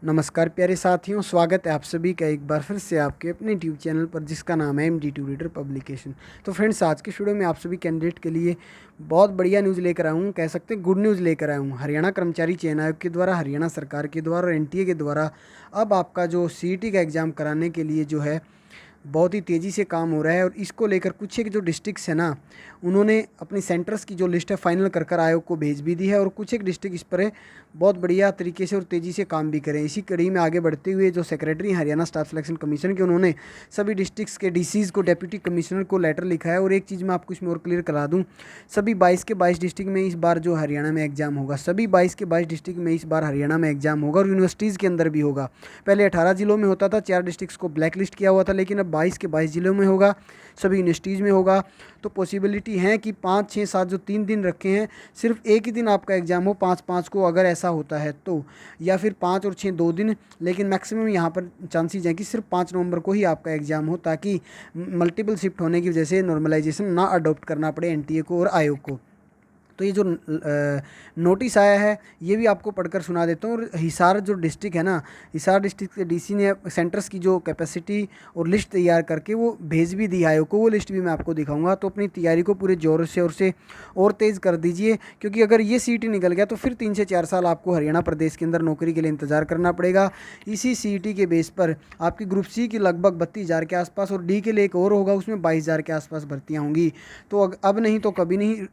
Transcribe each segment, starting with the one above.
नमस्कार प्यारे साथियों, स्वागत है आप सभी का एक बार फिर से आपके अपने यूट्यूब चैनल पर जिसका नाम है MD2 रीडर पब्लिकेशन। तो फ्रेंड्स, आज के वीडियो में आप सभी कैंडिडेट के लिए बहुत बढ़िया न्यूज़ लेकर आया हूँ, कह सकते हैं गुड न्यूज़ लेकर आया हूँ। हरियाणा कर्मचारी चयन आयोग के द्वारा, हरियाणा सरकार के द्वारा और NTA के द्वारा अब आपका जो CET का एग्ज़ाम कराने के लिए जो है बहुत ही तेज़ी से काम हो रहा है। और इसको लेकर कुछ एक जो डिस्ट्रिक्ट्स है ना, उन्होंने अपनी सेंटर्स की जो लिस्ट है फाइनल कर आयोग को भेज भी दी है। और कुछ एक डिस्ट्रिक्ट इस पर बहुत बढ़िया तरीके से और तेज़ी से काम भी करें। इसी कड़ी में आगे बढ़ते हुए जो secretary Haryana staff selection commission के, उन्होंने सभी डिस्ट्रिक्ट्स के DCs को, डेप्यूटी कमिश्नर को लेटर लिखा है। और एक चीज़ मैं आपको इसमें और क्लियर करा दूँ, सभी 22 के 22 डिस्ट्रिक्ट में इस बार जो हरियाणा में एग्ज़ाम होगा, सभी 22 के 22 डिस्ट्रिक्ट में इस बार हरियाणा में एग्ज़ाम होगा और यूनिवर्सिटीज़ के अंदर भी होगा। पहले 18 जिलों में होता था, 4 डिस्ट्रिक्ट्स को ब्लैक लिस्ट किया हुआ था, लेकिन अब 22 के 22 जिलों में होगा, सभी यूनिवर्सिटीज़ में होगा। तो पॉसिबिलिटी है कि 5, 6, 7 जो 3 दिन रखे हैं, सिर्फ एक ही दिन आपका एग्ज़ाम हो 5-5 को, अगर ऐसा होता है तो, या फिर 5 और 6 2 दिन। लेकिन मैक्सिमम यहाँ पर चांसेस हैं कि सिर्फ 5 नवंबर को ही आपका एग्ज़ाम हो, ताकि मल्टीपल शिफ्ट होने की वजह से नॉर्मलाइजेशन ना अडॉप्ट करना पड़े NTA को और आयोग को। तो ये जो नोटिस आया है ये भी आपको पढ़कर सुना देता हूँ। और हिसार जो डिस्ट्रिक्ट है ना, हिसार डिस्ट्रिक्ट के DC ने सेंटर्स की जो कैपेसिटी और लिस्ट तैयार करके वो भेज भी दी आयोग को, वो लिस्ट भी मैं आपको दिखाऊंगा। तो अपनी तैयारी को पूरे ज़ोर से और तेज़ कर दीजिए, क्योंकि अगर ये CET निकल गया तो फिर 3 से 4 साल आपको हरियाणा प्रदेश के अंदर नौकरी के लिए इंतज़ार करना पड़ेगा। इसी CET के बेस पर आपकी ग्रुप C की लगभग 32,000 के आसपास, और D के लिए एक और होगा, उसमें 22,000 के आसपास भर्तियाँ होंगी। तो अब नहीं तो कभी नहीं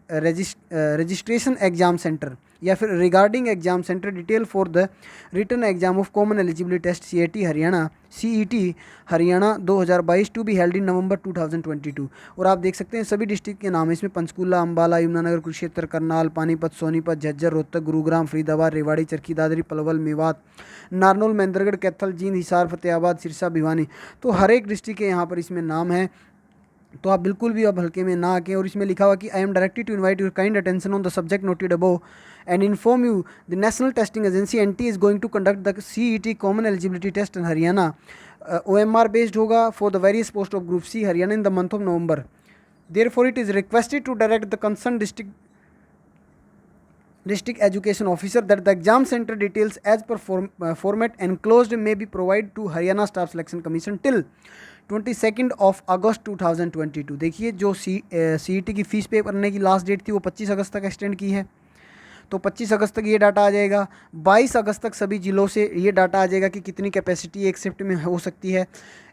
रजिस्ट्रेशन एग्जाम सेंटर या फिर regarding exam centre detail for the written exam of common eligibility test CET Haryana 2022 to be held in November 2022। और आप देख सकते हैं सभी डिस्ट्रिक्ट के नाम है इसमें: पंचकूला, अंबाला, यमुनानगर, कुरुक्षेत्र, करनाल, पानीपत, सोनीपत, झज्जर, रोहतक, गुरुग्राम, फरीदाबाद, रेवाड़ी, चरखी दादरी, पलवल, मेवात, नारनौल, महेंद्रगढ़, कैथल, जींद, हिसार, फतेहाबाद, सिरसा, भिवानी। तो हर एक डिस्ट्रिक्ट के यहाँ पर इसमें नाम है। तो आप बिल्कुल भी अब हल्के में ना आके, और इसमें लिखा हुआ कि I am directed to invite your kind attention on the subject noted above and inform you the National Testing Agency NTA is going to conduct the CET common eligibility test in Haryana. OMR based होगा for the various post of group C Haryana in the month of November. Therefore it is requested to direct the concern district education officer that the exam center details as per format enclosed may be provided to Haryana Staff Selection Commission till 22nd of August 2022। देखिए, जो CET की fees पे करने की last date थी वो 25 अगस्त तक extend की है। तो 25 अगस्त तक ये डाटा आ जाएगा। 22 अगस्त तक सभी ज़िलों से ये डाटा आ जाएगा कि कितनी कैपेसिटी एक शिफ्ट में हो सकती है।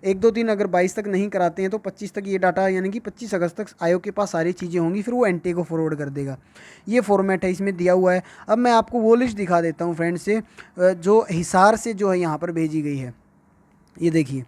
1-2 दिन अगर 22 तक नहीं कराते हैं तो 25 तक ये डाटा, यानी कि 25 अगस्त तक आयोग के पास सारी चीज़ें होंगी, फिर वो NTA को फॉरवर्ड कर देगा। ये फॉर्मेट है, इसमें दिया हुआ है। अब मैं आपको वो लिस्ट दिखा देता हूँ फ्रेंड्स से, जो हिसार से जो है यहाँ पर भेजी गई है। ये देखिए,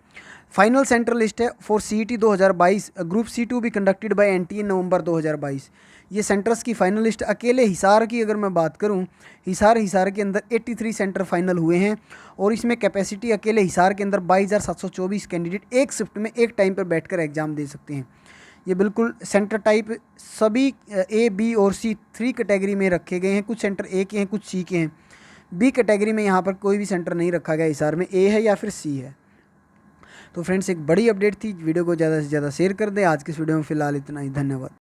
फाइनल सेंट्रल लिस्ट है for CET 2022 group C to be conducted by NTA November 2022। ये सेंटर्स की फाइनल लिस्ट। अकेले हिसार की अगर मैं बात करूं, हिसार के अंदर 83 सेंटर फाइनल हुए हैं। और इसमें कैपेसिटी अकेले हिसार के अंदर 22,724 कैंडिडेट एक शिफ्ट में एक टाइम पर बैठकर एग्जाम दे सकते हैं। ये बिल्कुल सेंटर टाइप सभी A, B और C 3 कैटेगरी में रखे गए हैं। कुछ सेंटर A के हैं, कुछ C के हैं। B कैटेगरी में यहाँ पर कोई भी सेंटर नहीं रखा गया हिसार में, A है या फिर C है। तो फ्रेंड्स, एक बड़ी अपडेट थी, वीडियो को ज़्यादा से ज़्यादा शेयर कर दें। आज के इस वीडियो में फ़िलहाल इतना ही, धन्यवाद।